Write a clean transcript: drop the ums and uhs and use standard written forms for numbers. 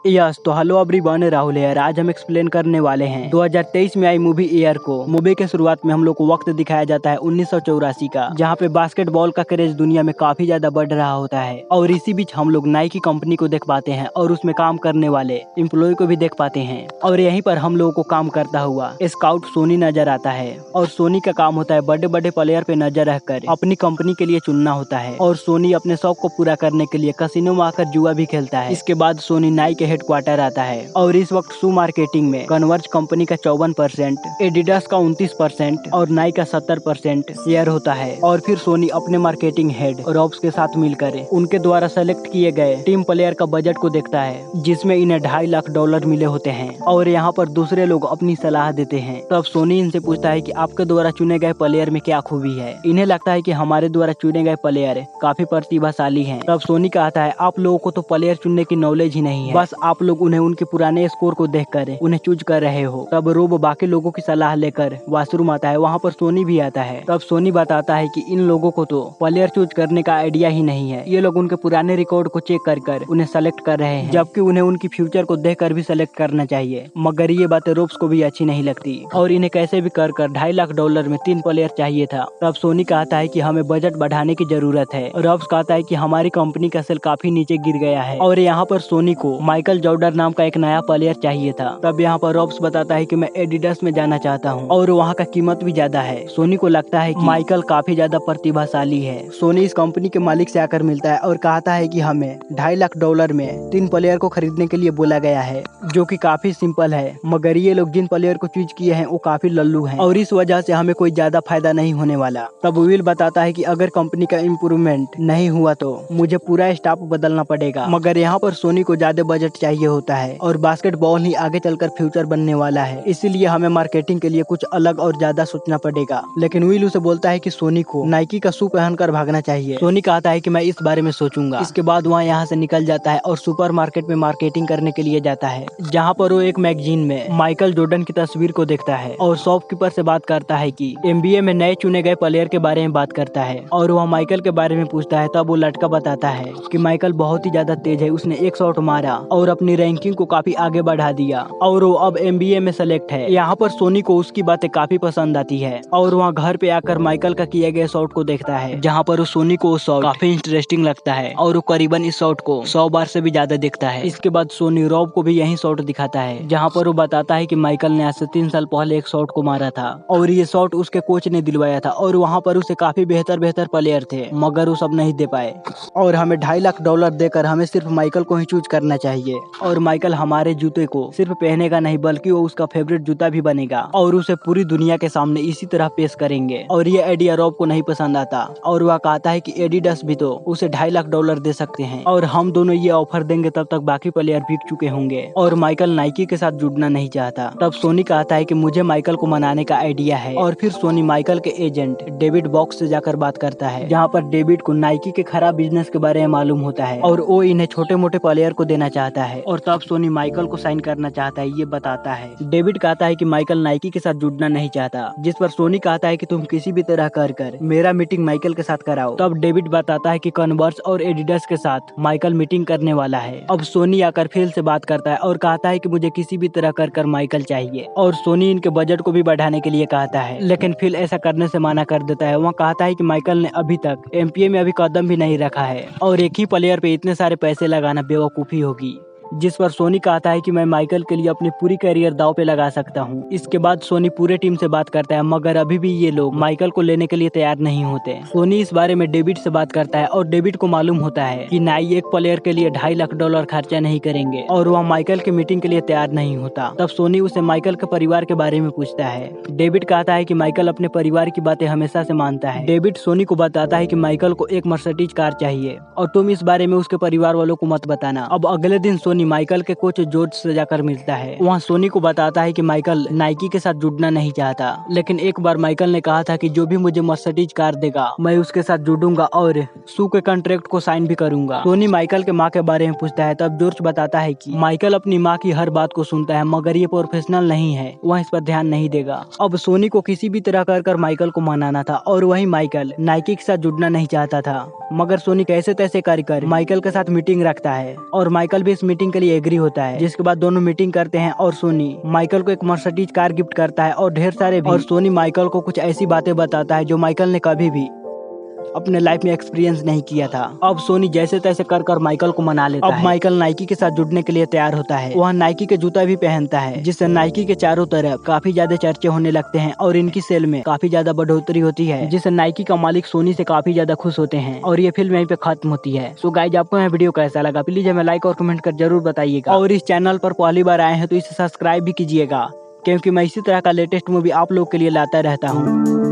Yes तो hello everyone, Rahul है। आज हम एक्सप्लेन करने वाले हैं 2023 में आई मूवी एयर को। मूवी के शुरुआत में हम लोग को वक्त दिखाया जाता है 1984 का, जहां पे बास्केटबॉल का क्रेज दुनिया में काफी ज्यादा बढ़ रहा होता है। और इसी बीच हम लोग नाइकी कंपनी को देख पाते हैं और उसमें काम करने वाले एम्प्लॉय को भी देख पाते हैं। और यहीं पर हम लोगों को काम करता हुआ स्काउट सोनी नजर आता है। और सोनी का काम होता है बड़े बड़े प्लेयर पे नजर रखकर अपनी कंपनी के लिए चुनना होता है। और सोनी अपने शौक को पूरा करने के लिए कैसीनो में आकर जुआ भी खेलता है। इसके बाद सोनी नाइकी के हेडक्वार्टर आता है और इस वक्त शू मार्केटिंग में कन्वर्ज कंपनी का 54%, एडिडास का 29% और नाइक का 70% शेयर होता है। और फिर सोनी अपने मार्केटिंग हेड रॉब्स के साथ मिलकर उनके द्वारा सेलेक्ट किए गए टीम प्लेयर का बजट को देखता है, जिसमें इन्हें $2.5 लाख मिले होते हैं। और यहाँ पर दूसरे लोग अपनी सलाह देते हैं। तब सोनी इनसे पूछता है कि आपके द्वारा चुने गए प्लेयर में क्या खूबी है। इन्हें लगता है कि हमारे द्वारा चुने गए प्लेयर काफी प्रतिभाशाली हैं। तब सोनी कहता है आप लोगों को तो प्लेयर चुनने की नॉलेज ही नहीं है, बस आप लोग उन्हें उनके पुराने स्कोर को देखकर उन्हें चूज कर रहे हो। तब रोब बाकी लोगों की सलाह लेकर वॉशरूम आता है। वहाँ पर सोनी भी आता है। तब सोनी बताता है कि इन लोगों को तो प्लेयर चूज करने का आइडिया ही नहीं है। ये लोग उनके पुराने रिकॉर्ड को चेक कर उन्हें सेलेक्ट कर रहे हैं, जबकि उन्हें उनकी फ्यूचर को देखकर भी सेलेक्ट करना चाहिए। मगर ये बातें रोब्स को भी अच्छी नहीं लगती और इन्हें कैसे भी कर $2.5 लाख में 3 प्लेयर चाहिए था। तब सोनी कहता है कि हमें बजट बढ़ाने की जरूरत है। रोब्स कहता है कि हमारी कंपनी का सेल काफी नीचे गिर गया है और यहाँ पर सोनी को माइकल जॉर्डन नाम का एक नया प्लेयर चाहिए था। तब यहाँ पर रॉब्स बताता है कि मैं एडिडास में जाना चाहता हूँ और वहाँ का कीमत भी ज्यादा है। सोनी को लगता है कि माइकल काफी ज्यादा प्रतिभाशाली है। सोनी इस कंपनी के मालिक से आकर मिलता है और कहता है कि हमें $2.5 लाख में 3 प्लेयर को खरीदने के लिए बोला गया है, जो कि काफी सिंपल है। मगर ये लोग जिन प्लेयर को चूज किए हैं वो काफी लल्लू हैं और इस वजह से हमें कोई ज्यादा फायदा नहीं होने वाला। तब विल बताता है कि अगर कंपनी का इम्प्रूवमेंट नहीं हुआ तो मुझे पूरा स्टाफ बदलना पड़ेगा। मगर यहाँ पर सोनी को ज्यादा बजट चाहिए होता है और बास्केटबॉल ही आगे चलकर फ्यूचर बनने वाला है, इसीलिए हमें मार्केटिंग के लिए कुछ अलग और ज्यादा सोचना पड़ेगा। लेकिन विल उसे बोलता है कि सोनी को नाइकी का शू पहनकर भागना चाहिए। सोनी कहता है कि मैं इस बारे में सोचूंगा। इसके बाद वहाँ यहाँ से निकल जाता है और सुपरमार्केट में मार्केटिंग करने के लिए जाता है, जहाँ पर वो एक मैगजीन में माइकल जॉर्डन की तस्वीर को देखता है और शॉपकीपर से बात करता है कि NBA में नए चुने गए प्लेयर के बारे में बात करता है और वह माइकल के बारे में पूछता है। तब वो लड़का बताता है कि माइकल बहुत ही ज्यादा तेज है, उसने एक शॉट मारा और अपनी रैंकिंग को काफी आगे बढ़ा दिया और वो अब NBA में सेलेक्ट है। यहाँ पर सोनी को उसकी बातें काफी पसंद आती है और वहाँ घर पे आकर माइकल का किए गए शॉट को देखता है, जहाँ पर वो सोनी को शॉट काफी इंटरेस्टिंग लगता है और वो करीबन इस शॉट को 100 बार से भी ज्यादा देखता है। इसके बाद सोनी रॉब को भी यही शॉट दिखाता है, जहाँ पर वो बताता है कि माइकल ने आज से 3 साल पहले एक शॉट को मारा था और ये शॉट उसके कोच ने दिलवाया था और वहाँ पर उसे काफी बेहतर प्लेयर थे, मगर वो सब नहीं दे पाए। और हमें $2.5 लाख देकर हमें सिर्फ माइकल को ही चूज करना चाहिए और माइकल हमारे जूते को सिर्फ पहनेगा नहीं, बल्कि वो उसका फेवरेट जूता भी बनेगा और उसे पूरी दुनिया के सामने इसी तरह पेश करेंगे। और ये आइडिया रॉब को नहीं पसंद आता और वह कहता है कि एडिडास भी तो उसे $2.5 लाख दे सकते हैं और हम दोनों ये ऑफर देंगे तब तक बाकी प्लेयर बिक चुके होंगे। और माइकल नाइकी के साथ जुड़ना नहीं चाहता। तब सोनी कहता है कि मुझे माइकल को मनाने का आइडिया है और फिर सोनी माइकल के एजेंट डेविड बॉक्स से जाकर बात करता है, जहाँ पर डेविड को नाइकी के खराब बिजनेस के बारे में मालूम होता है और वो इन्हें छोटे मोटे प्लेयर को देना चाहता है। और तब सोनी माइकल को साइन करना चाहता है, ये बताता है। डेविड कहता है कि माइकल नाइकी के साथ जुड़ना नहीं चाहता, जिस पर सोनी कहता है कि तुम किसी भी तरह कर मेरा मीटिंग माइकल के साथ कराओ। तब डेविड बताता है कि कन्वर्स और एडिडास के साथ माइकल मीटिंग करने वाला है। अब सोनी आकर फिल से बात करता है और कहता है कि मुझे किसी भी तरह कर माइकल चाहिए और सोनी इनके बजट को भी बढ़ाने के लिए कहता है, लेकिन फिल ऐसा करने से मना कर देता है। वहाँ कहता है कि माइकल ने अभी तक NBA में अभी कदम भी नहीं रखा है और एक ही प्लेयर पे इतने सारे पैसे लगाना बेवकूफी होगी। जिस पर सोनी कहता है कि मैं माइकल के लिए अपनी पूरी करियर दाव पे लगा सकता हूँ। इसके बाद सोनी पूरे टीम से बात करता है, मगर अभी भी ये लोग माइकल को लेने के लिए तैयार नहीं होते। सोनी इस बारे में डेविड से बात करता है और डेविड को मालूम होता है कि नाई एक प्लेयर के लिए $2.5 लाख खर्चा नहीं करेंगे और वह माइकल की मीटिंग के लिए तैयार नहीं होता। तब सोनी उसे माइकल के परिवार के बारे में पूछता है। डेविड कहता है कि माइकल अपने परिवार की बातें हमेशा से मानता है। डेविड सोनी को बताता है कि माइकल को एक मर्सिडीज कार चाहिए और तुम इस बारे में उसके परिवार वालों को मत बताना। अब अगले दिन सोनी माइकल के कोच जॉर्ज से जाकर मिलता है। वहाँ सोनी को बताता है कि माइकल नाइकी के साथ जुड़ना नहीं चाहता, लेकिन एक बार माइकल ने कहा था कि जो भी मुझे मर्सिडीज कार देगा मैं उसके साथ जुड़ूंगा और शू के कॉन्ट्रैक्ट को साइन भी करूंगा। सोनी माइकल के माँ के बारे में पूछता है। तब जॉर्ज बताता है कि माइकल अपनी माँ की हर बात को सुनता है, मगर ये प्रोफेशनल नहीं है, वह इस पर ध्यान नहीं देगा। अब सोनी को किसी भी तरह कर माइकल को मनाना था और वही माइकल नाइकी के साथ जुड़ना नहीं चाहता था, मगर सोनी कैसे तैसे कर माइकल के साथ मीटिंग रखता है और माइकल भी इस मीटिंग मीटिंग के लिए एग्री होता है, जिसके बाद दोनों मीटिंग करते हैं और सोनी माइकल को एक मर्सिडीज कार गिफ्ट करता है और ढेर सारे भी। और सोनी माइकल को कुछ ऐसी बातें बताता है जो माइकल ने कभी भी अपने लाइफ में एक्सपीरियंस नहीं किया था। अब सोनी जैसे तैसे कर माइकल को मना लेता है। अब माइकल नाइकी के साथ जुड़ने के लिए तैयार होता है। वह नाइकी के जूता भी पहनता है, जिससे नाइकी के चारों तरफ काफी ज्यादा चर्चे होने लगते हैं और इनकी सेल में काफी ज्यादा बढ़ोतरी होती है, जिससे नाइकी का मालिक सोनी से काफी ज्यादा खुश होते हैं और ये फिल्म यहीं पे खत्म होती है। सो गाइज, आपको यह वीडियो कैसा लगा प्लीज हमें लाइक और कमेंट कर जरूर बताइएगा। और इस चैनल पर पहली बार आए हैं तो इसे सब्सक्राइब भी कीजिएगा, क्योंकि मैं इसी तरह का लेटेस्ट मूवी आप लोग के लिए लाता रहता हूँ।